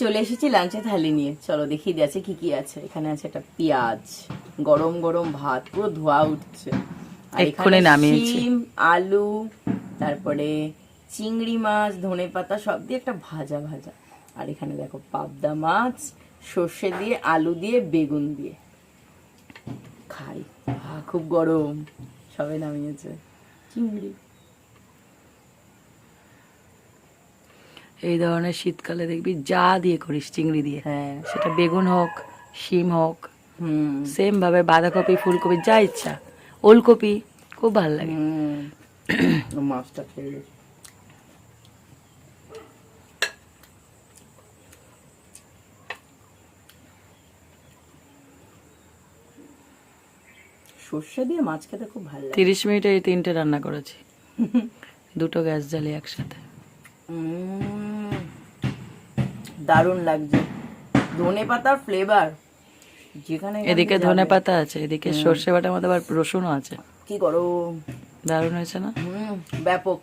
চলে এসেছি লাঞ্চে থালি নিয়ে, চলো দেখিয়ে দিয়েছে কি কি আছে। এখানে আছে একটা পেঁয়াজ, গরম গরম ভাত পুরো ধোয়া উঠছে, আর এখানে শিম, আলু, তারপরে চিংড়ি মাছ, ধনেপাতা সব দিয়ে একটা ভাজা ভাজা। আর এখানে দেখো পাবদা মাছ, সর্ষে দিয়ে, আলু দিয়ে, বেগুন দিয়ে। খাই, খুব গরম, সবে নামিয়েছে। চিংড়ি এই ধরনের শীতকালে দেখবি যা দিয়ে করিস চিংড়ি দিয়ে, হ্যাঁ, সেটা বেগুন হোক, শিম হোক, হুম সেম ভাবে বাঁধাকপি, ফুলকপি যা ইচ্ছা, ওলকপি খুব ভালো লাগে। মাছটা খেয়ে গেছে। সর্ষে দিয়ে মাছ খেতে খুব ভালো লাগে। 30 মিনিটে এই 3টে রান্না করেছি, 2টো গ্যাস জ্বালিয়ে একসাথে। দারুণ লাগছে, ধনে পাতার ফ্লেভার যেখানে এদিকে ধনে পাতা আছে, এদিকে সর্ষে বাটার মধ্যে আবার রসুনও আছে। কি গরম, দারুণ হয়েছে না? ব্যাপক।